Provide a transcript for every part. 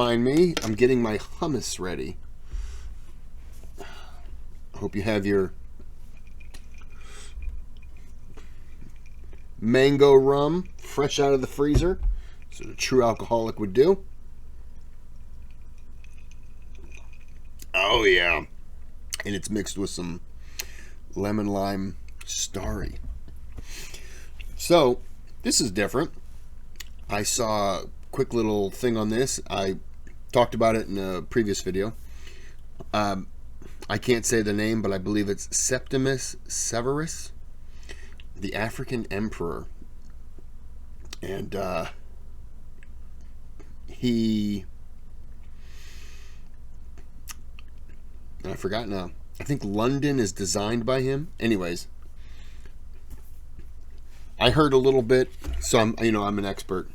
Mind me, I'm getting my hummus ready. Hope you have your mango rum fresh out of the freezer, so a true alcoholic would do. Oh yeah, and it's mixed with some lemon lime starry. So this is different. I saw a quick little thing on this. I talked about it in a previous video. I can't say the name, but I believe it's Septimius Severus, the African emperor. And I forgot now. I think London is designed by him. Anyways, I heard a little bit, so I'm an expert,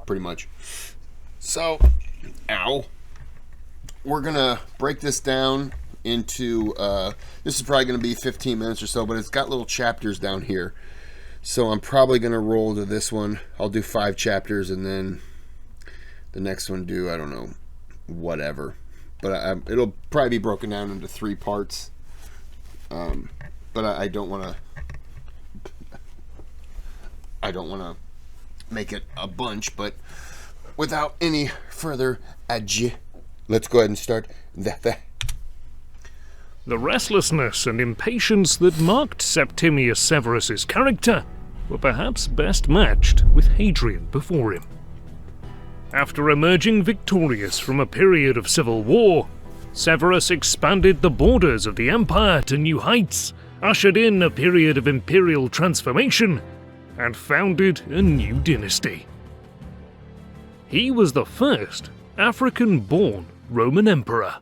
pretty much. So, we're gonna break this down into, this is probably gonna be 15 minutes or so, but it's got little chapters down here. So I'm probably gonna roll to this one. I'll do 5 chapters, and then the next one do, I don't know, whatever. But it'll probably be broken down into 3 parts. But I don't want to make it a bunch. But without any further ado, let's go ahead and start that. The restlessness and impatience that marked Septimius Severus's character were perhaps best matched with Hadrian before him. After emerging victorious from a period of civil war, Severus expanded the borders of the empire to new heights, ushered in a period of imperial transformation, and founded a new dynasty. He was the first African-born Roman emperor.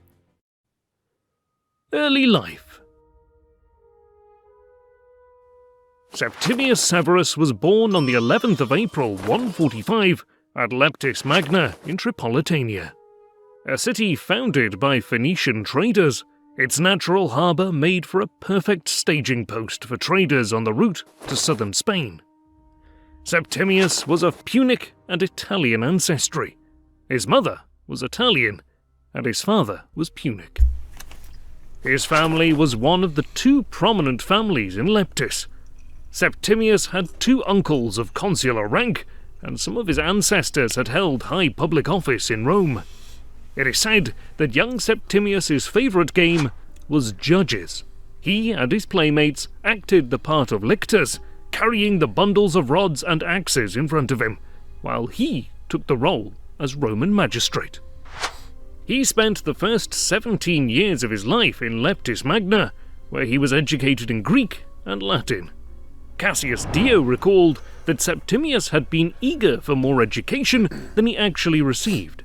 Early life. Septimius Severus was born on the 11th of April 145 at Leptis Magna in Tripolitania. A city founded by Phoenician traders, its natural harbour made for a perfect staging post for traders on the route to southern Spain. Septimius was of Punic and Italian ancestry. His mother was Italian, and his father was Punic. His family was one of the 2 prominent families in Leptis. Septimius had 2 uncles of consular rank, and some of his ancestors had held high public office in Rome. It is said that young Septimius's favourite game was judges. He and his playmates acted the part of lictors, carrying the bundles of rods and axes in front of him, while he took the role as Roman magistrate. He spent the first 17 years of his life in Leptis Magna, where he was educated in Greek and Latin. Cassius Dio recalled that Septimius had been eager for more education than he actually received.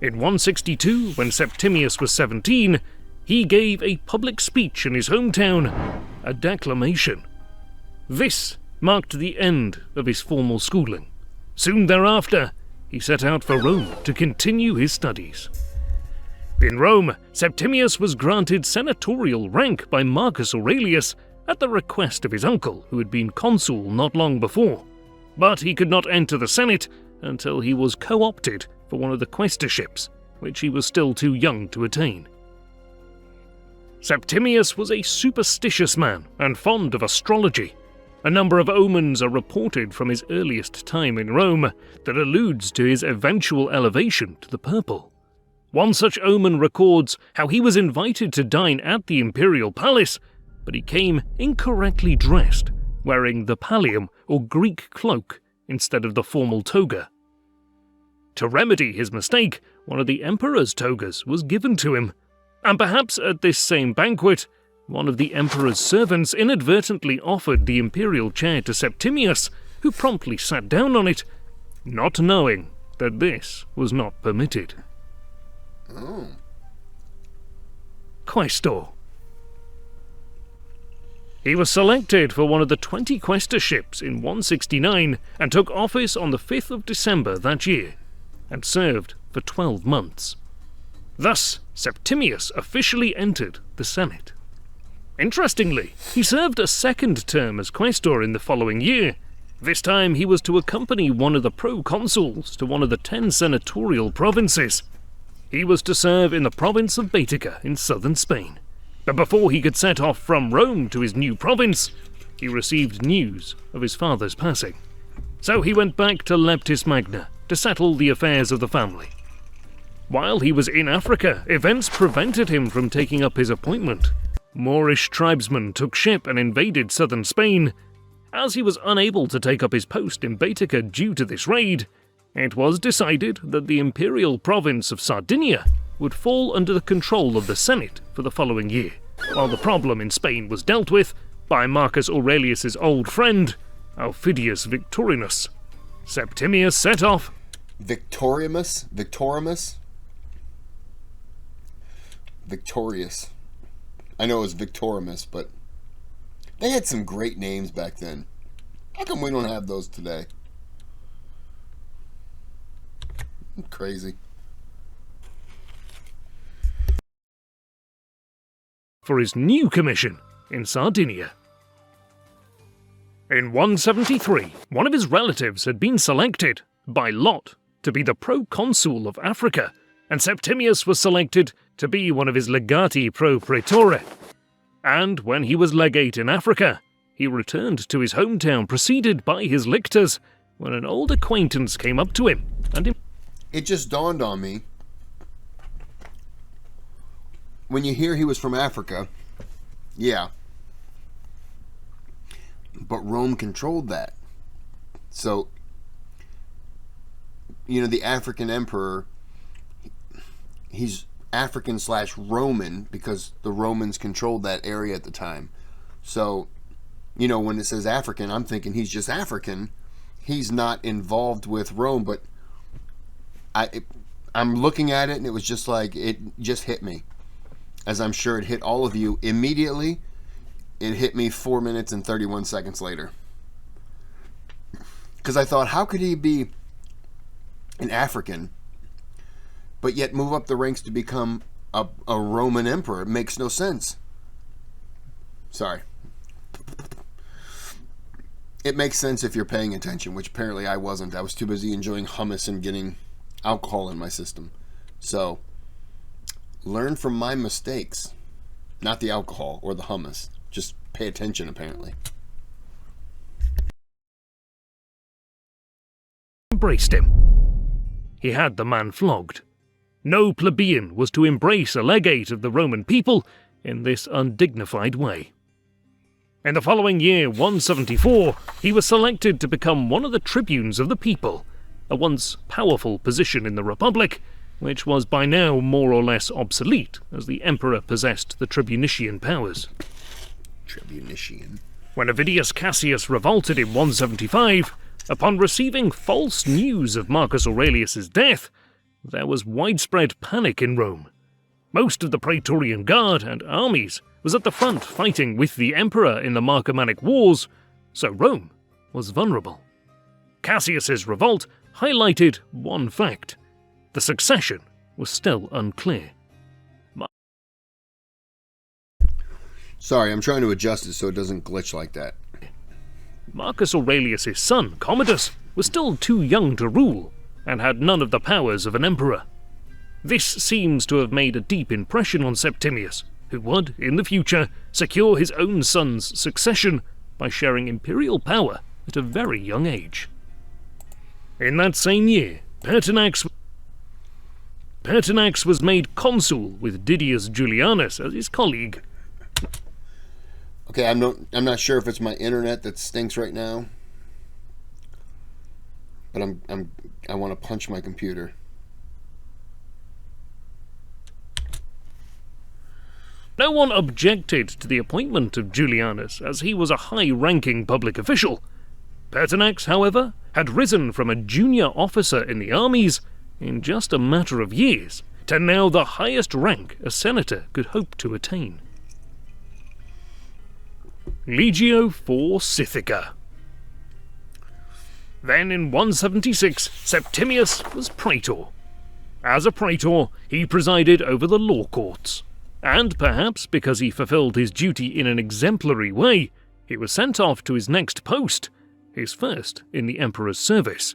In 162, when Septimius was 17, he gave a public speech in his hometown, a declamation. This marked the end of his formal schooling. Soon thereafter, he set out for Rome to continue his studies. In Rome, Septimius was granted senatorial rank by Marcus Aurelius at the request of his uncle, who had been consul not long before. But he could not enter the Senate until he was co-opted for one of the quaestorships, which he was still too young to attain. Septimius was a superstitious man and fond of astrology. A number of omens are reported from his earliest time in Rome that alludes to his eventual elevation to the purple. One such omen records how he was invited to dine at the imperial palace, but he came incorrectly dressed, wearing the pallium or Greek cloak instead of the formal toga. To remedy his mistake, one of the emperor's togas was given to him, and perhaps at this same banquet, one of the emperor's servants inadvertently offered the imperial chair to Septimius, who promptly sat down on it, not knowing that this was not permitted. Oh. Quaestor. He was selected for one of the 20 quaestorships in 169 and took office on the 5th of December that year, and served for 12 months. Thus, Septimius officially entered the Senate. Interestingly, he served a second term as quaestor in the following year. This time he was to accompany one of the proconsuls to one of the 10 senatorial provinces. he was to serve in the province of Baetica in southern Spain. But before he could set off from Rome to his new province, he received news of his father's passing. So he went back to Leptis Magna to settle the affairs of the family. While he was in Africa, events prevented him from taking up his appointment. Moorish tribesmen took ship and invaded southern Spain. As he was unable to take up his post in Baetica due to this raid, it was decided that the imperial province of Sardinia would fall under the control of the Senate for the following year, while the problem in Spain was dealt with by Marcus Aurelius's old friend, Aufidius Victorinus. Septimius set off. Victorious. I know it was Victorimus, but they had some great names back then. How come we don't have those today? Crazy. For his new commission in Sardinia. In 173, one of his relatives had been selected by lot to be the proconsul of Africa, and Septimius was selected to be one of his legati pro praetore. And when he was legate in Africa, he returned to his hometown preceded by his lictors when an old acquaintance came up to him and It just dawned on me, when you hear he was from Africa, yeah, but Rome controlled that. So, you know, the African emperor, he's African/Roman because the Romans controlled that area at the time. So, you know, when it says African, I'm thinking he's just African. He's not involved with Rome, but I'm looking at it and it was just like, it just hit me. As I'm sure it hit all of you immediately. It hit me 4 minutes and 31 seconds later. Because I thought, how could he be an African, but yet move up the ranks to become a Roman emperor? It makes no sense. Sorry. It makes sense if you're paying attention, which apparently I wasn't. I was too busy enjoying hummus and getting alcohol in my system. So, learn from my mistakes. Not the alcohol or the hummus. Just pay attention, apparently. Embraced him. He had the man flogged. No plebeian was to embrace a legate of the Roman people in this undignified way. In the following year, 174, he was selected to become one of the tribunes of the people, a once powerful position in the Republic, which was by now more or less obsolete, as the emperor possessed the tribunician powers. Tribunician. When Avidius Cassius revolted in 175, upon receiving false news of Marcus Aurelius's death, there was widespread panic in Rome. Most of the Praetorian Guard and armies was at the front fighting with the emperor in the Marcomannic Wars, so Rome was vulnerable. Cassius's revolt highlighted one fact: the succession was still unclear. Sorry, I'm trying to adjust it so it doesn't glitch like that. Marcus Aurelius's son, Commodus, was still too young to rule and had none of the powers of an emperor. This seems to have made a deep impression on Septimius, who would, in the future, secure his own son's succession by sharing imperial power at a very young age. In that same year, Pertinax was made consul with Didius Julianus as his colleague. Okay, I'm not sure if it's my internet that stinks right now, but I want to punch my computer. No one objected to the appointment of Julianus, as he was a high-ranking public official. Pertinax, however, had risen from a junior officer in the armies in just a matter of years to now the highest rank a senator could hope to attain. Legio for Scythica. Then in 176, Septimius was praetor. As a praetor, he presided over the law courts, and perhaps because he fulfilled his duty in an exemplary way, he was sent off to his next post, his first in the emperor's service.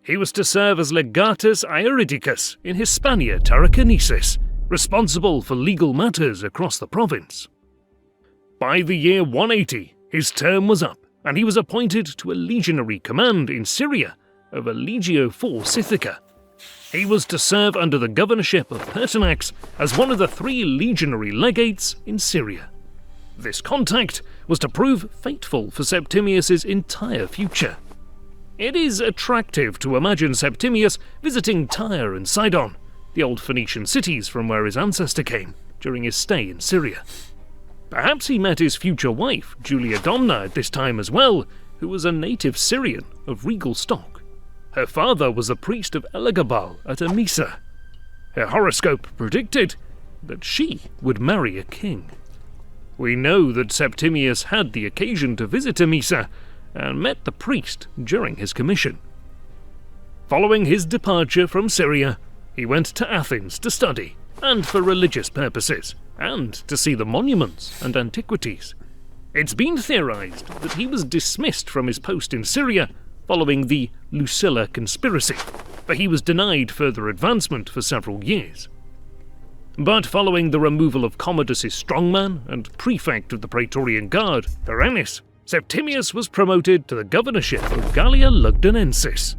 He was to serve as legatus aeridicus in Hispania Tarraconensis, responsible for legal matters across the province. By the year 180, his term was up, and he was appointed to a legionary command in Syria over Legio IV Scythica. He was to serve under the governorship of Pertinax as one of the 3 legionary legates in Syria. This contact was to prove fateful for Septimius's entire future. It is attractive to imagine Septimius visiting Tyre and Sidon, the old Phoenician cities from where his ancestor came during his stay in Syria. Perhaps he met his future wife, Julia Domna, at this time as well, who was a native Syrian of regal stock. Her father was a priest of Elagabal at Emesa. Her horoscope predicted that she would marry a king. We know that Septimius had the occasion to visit Emesa and met the priest during his commission. Following his departure from Syria, he went to Athens to study, and for religious purposes, and to see the monuments and antiquities. It's been theorized that he was dismissed from his post in Syria following the Lucilla conspiracy, but he was denied further advancement for several years. But following the removal of Commodus's strongman and prefect of the Praetorian Guard, Perennis, Septimius was promoted to the governorship of Gallia Lugdunensis.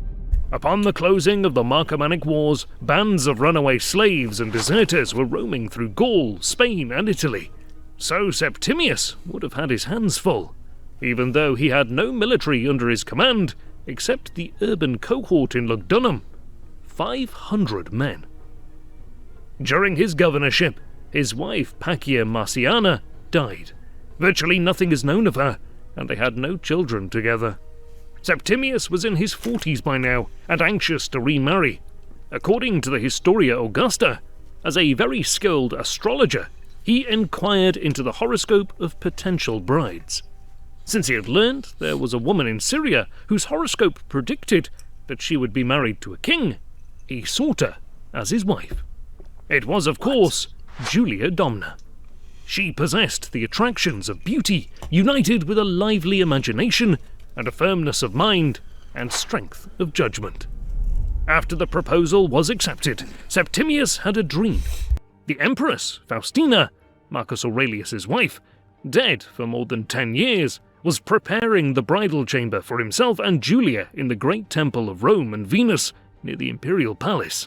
Upon the closing of the Marcomannic Wars, bands of runaway slaves and deserters were roaming through Gaul, Spain, and Italy. So Septimius would have had his hands full, even though he had no military under his command except the urban cohort in Lugdunum, 500 men. During his governorship, his wife Pacia Marciana died. Virtually nothing is known of her, and they had no children together. Septimius was in his 40s by now, and anxious to remarry. According to the Historia Augusta, as a very skilled astrologer, he inquired into the horoscope of potential brides. Since he had learned there was a woman in Syria whose horoscope predicted that she would be married to a king, he sought her as his wife. It was, of course, Julia Domna. She possessed the attractions of beauty, united with a lively imagination and a firmness of mind and strength of judgment. After the proposal was accepted, Septimius had a dream. The Empress, Faustina, Marcus Aurelius's wife, dead for more than 10 years, was preparing the bridal chamber for himself and Julia in the great temple of Rome and Venus near the imperial palace.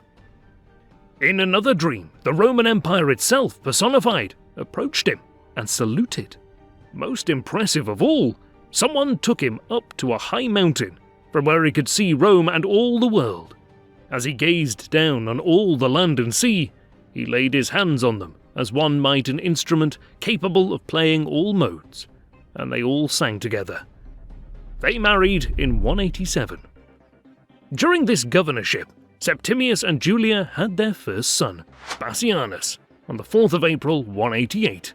In another dream, the Roman Empire itself, personified, approached him and saluted. Most impressive of all, someone took him up to a high mountain from where he could see Rome and all the world. As he gazed down on all the land and sea, he laid his hands on them as one might an instrument capable of playing all modes, and they all sang together. They married in 187. During this governorship, Septimius and Julia had their first son, Bassianus, on the 4th of April 188.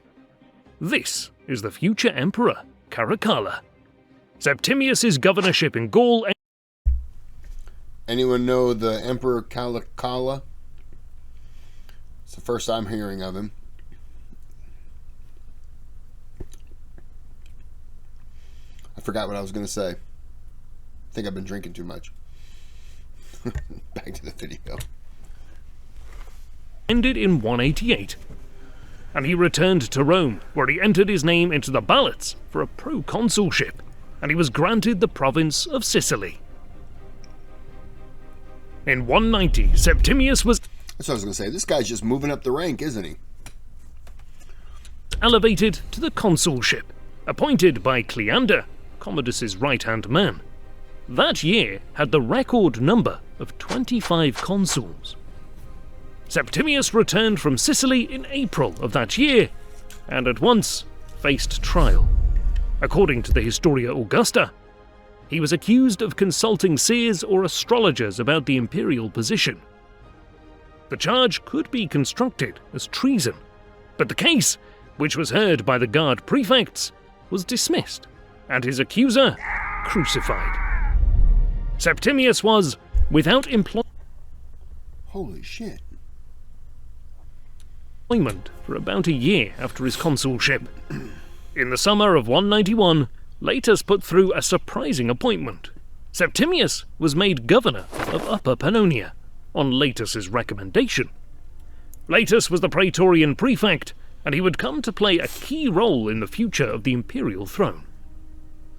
This is the future emperor, Caracalla. Septimius's governorship in Gaul. Anyone know the Emperor Caracalla? It's the first I'm hearing of him. I forgot what I was going to say. I think I've been drinking too much. Back to the video. Ended in 188, and he returned to Rome, where he entered his name into the ballots for a proconsulship, and he was granted the province of Sicily. In 190, Septimius was... That's what I was going to say. This guy's just moving up the rank, isn't he? ...elevated to the consulship, appointed by Cleander, Commodus's right-hand man. That year had the record number of 25 consuls. Septimius returned from Sicily in April of that year, and at once faced trial. According to the Historia Augusta, he was accused of consulting seers or astrologers about the imperial position. The charge could be constructed as treason, but the case, which was heard by the guard prefects, was dismissed, and his accuser crucified. Septimius was without employment. Holy shit. For about a year after his consulship. In the summer of 191, Latus put through a surprising appointment. Septimius was made governor of Upper Pannonia, on Laetus's recommendation. Laetus was the praetorian prefect, and he would come to play a key role in the future of the imperial throne.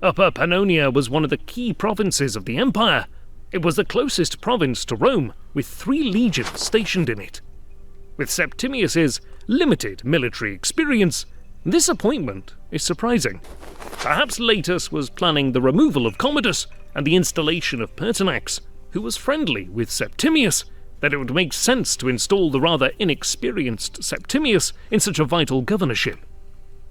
Upper Pannonia was one of the key provinces of the empire. It was the closest province to Rome, with 3 legions stationed in it. With Septimius's limited military experience, this appointment is surprising. Perhaps Laetus was planning the removal of Commodus and the installation of Pertinax, who was friendly with Septimius, that it would make sense to install the rather inexperienced Septimius in such a vital governorship.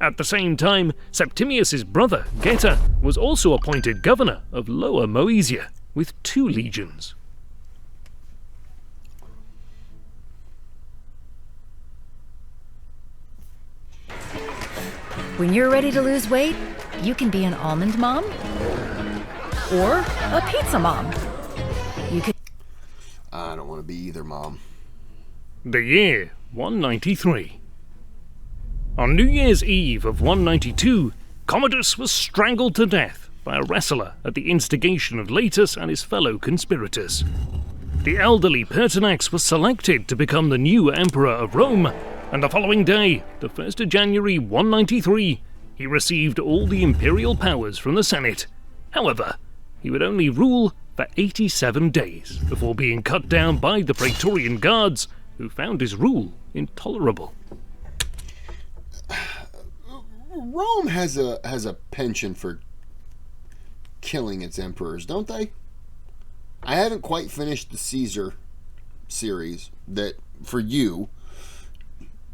At the same time, Septimius's brother, Geta, was also appointed governor of Lower Moesia, with 2 legions. When you're ready to lose weight, you can be an almond mom or a pizza mom. You could. I don't want to be either, Mom. The year 193. On New Year's Eve of 192, Commodus was strangled to death by a wrestler at the instigation of Laetus and his fellow conspirators. The elderly Pertinax was selected to become the new emperor of Rome, and the following day, the 1st of January 193, he received all the imperial powers from the Senate. However, he would only rule for 87 days before being cut down by the Praetorian Guards, who found his rule intolerable. Rome has a penchant for killing its emperors, don't they? I haven't quite finished the Caesar series that for you,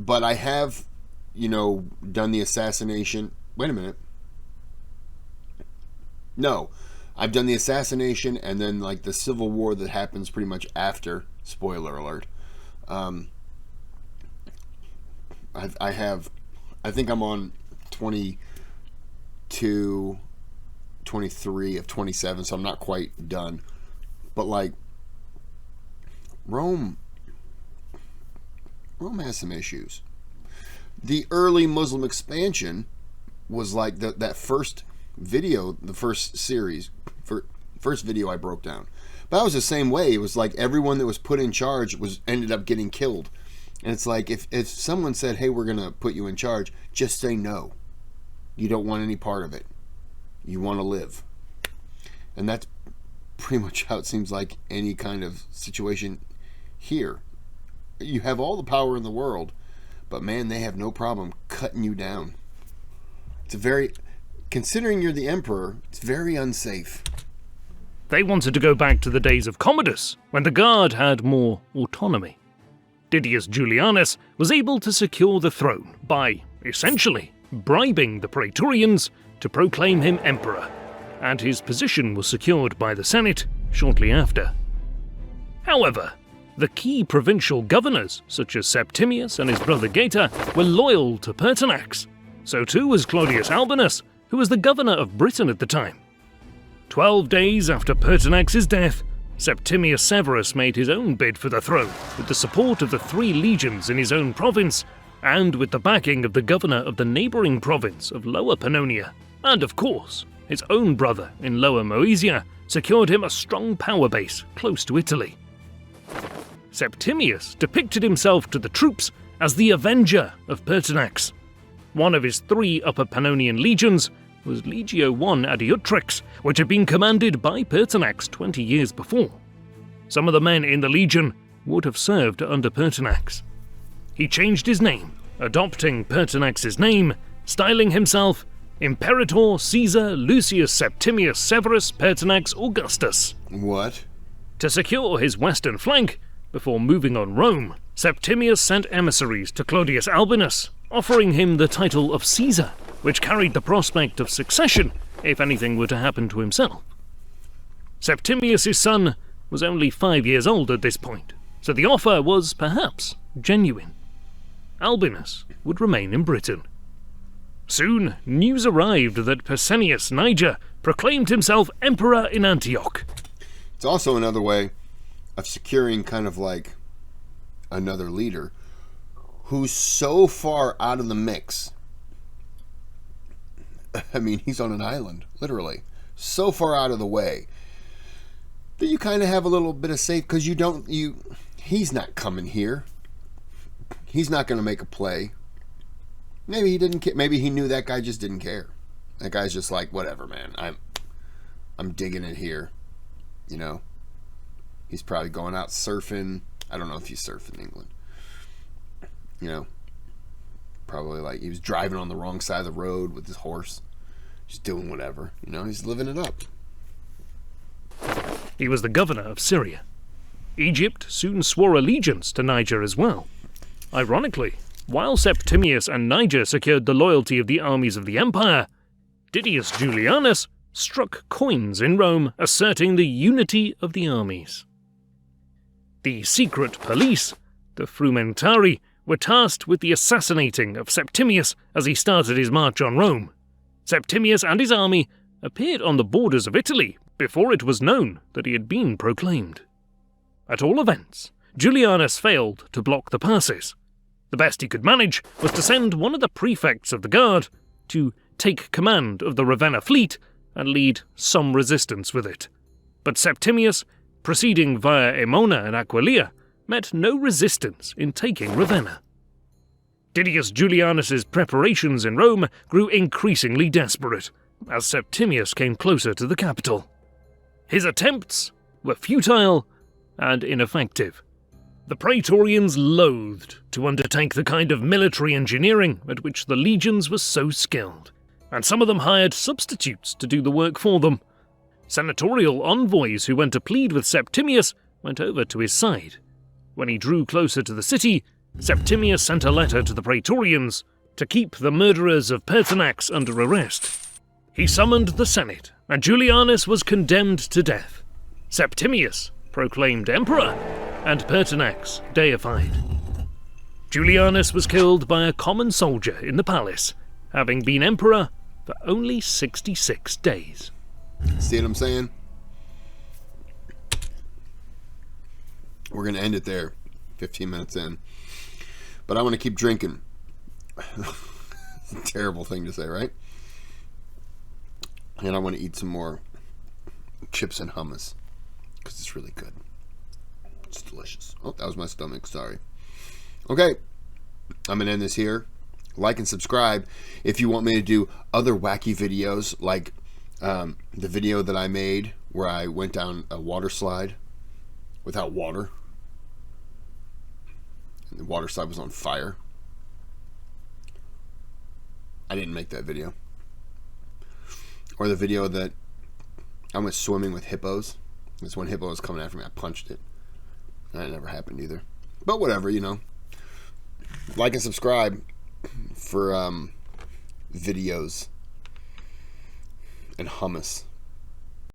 but I have, done the assassination. Wait a minute. No, I've done the assassination and then like the civil war that happens pretty much after. Spoiler alert. I think I'm on 22, 23 of 27, so I'm not quite done. But like, Rome has some issues. The early Muslim expansion was like that first video, the first series, first video I broke down. But that was the same way. It was like everyone that was put in charge ended up getting killed. And it's like if someone said, hey, we're going to put you in charge, just say no. You don't want any part of it. You want to live. And that's pretty much how it seems like any kind of situation here. You have all the power in the world, but man, they have no problem cutting you down. Considering you're the emperor, it's very unsafe. They wanted to go back to the days of Commodus, when the Guard had more autonomy. Didius Julianus was able to secure the throne by, essentially, bribing the Praetorians to proclaim him emperor, and his position was secured by the Senate shortly after. However, the key provincial governors, such as Septimius and his brother Geta, were loyal to Pertinax. So too was Claudius Albinus, who was the governor of Britain at the time. 12 days after Pertinax's death, Septimius Severus made his own bid for the throne, with the support of the 3 legions in his own province, and with the backing of the governor of the neighbouring province of Lower Pannonia, and of course, his own brother in Lower Moesia secured him a strong power base close to Italy. Septimius depicted himself to the troops as the avenger of Pertinax. One of his 3 Upper Pannonian legions was Legio I Adiutrix, which had been commanded by Pertinax 20 years before. Some of the men in the legion would have served under Pertinax. He changed his name, adopting Pertinax's name, styling himself Imperator Caesar Lucius Septimius Severus Pertinax Augustus. What? To secure his western flank, before moving on Rome, Septimius sent emissaries to Claudius Albinus, offering him the title of Caesar, which carried the prospect of succession if anything were to happen to himself. Septimius' son was only 5 years old at this point, so the offer was perhaps genuine. Albinus would remain in Britain. Soon, news arrived that Pescennius Niger proclaimed himself emperor in Antioch. It's also another way of securing kind of like another leader who's so far out of the mix. I mean, he's on an island, literally. So far out of the way But you kind of have a little bit of safe because he's not coming here. He's not going to make a play. Maybe he didn't care. Maybe he knew that guy just didn't care. That guy's just like, whatever, man. I'm digging it here. You know, he's probably going out surfing. I don't know if you surf in England. You know, probably like he was driving on the wrong side of the road with his horse. Just doing whatever. You know, he's living it up. He was the governor of Syria. Egypt soon swore allegiance to Niger as well. Ironically, while Septimius and Niger secured the loyalty of the armies of the empire, Didius Julianus struck coins in Rome asserting the unity of the armies. The secret police, the Frumentari, were tasked with the assassinating of Septimius as he started his march on Rome. Septimius and his army appeared on the borders of Italy before it was known that he had been proclaimed. At all events, Julianus failed to block the passes. The best he could manage was to send one of the prefects of the guard to take command of the Ravenna fleet and lead some resistance with it. But Septimius, proceeding via Aemona and Aquileia, met no resistance in taking Ravenna. Didius Julianus's preparations in Rome grew increasingly desperate as Septimius came closer to the capital. His attempts were futile and ineffective. The Praetorians loathed to undertake the kind of military engineering at which the legions were so skilled, and some of them hired substitutes to do the work for them. Senatorial envoys who went to plead with Septimius went over to his side. When he drew closer to the city, Septimius sent a letter to the Praetorians to keep the murderers of Pertinax under arrest. He summoned the Senate, and Julianus was condemned to death. Septimius proclaimed emperor, and Pertinax deified. Julianus was killed by a common soldier in the palace, having been emperor for only 66 days. See what I'm saying? We're going to end it there, 15 minutes in. But I want to keep drinking. It's a terrible thing to say, right? And I want to eat some more chips and hummus because it's really good. It's delicious. Oh, that was my stomach. Sorry. Okay. I'm going to end this here. Like and subscribe if you want me to do other wacky videos like the video that I made where I went down a water slide without water. And the water slide was on fire. I didn't make that video. Or the video that I went swimming with hippos. This one hippo was coming after me. I punched it. That never happened either. But whatever, you know. Like and subscribe for videos and hummus.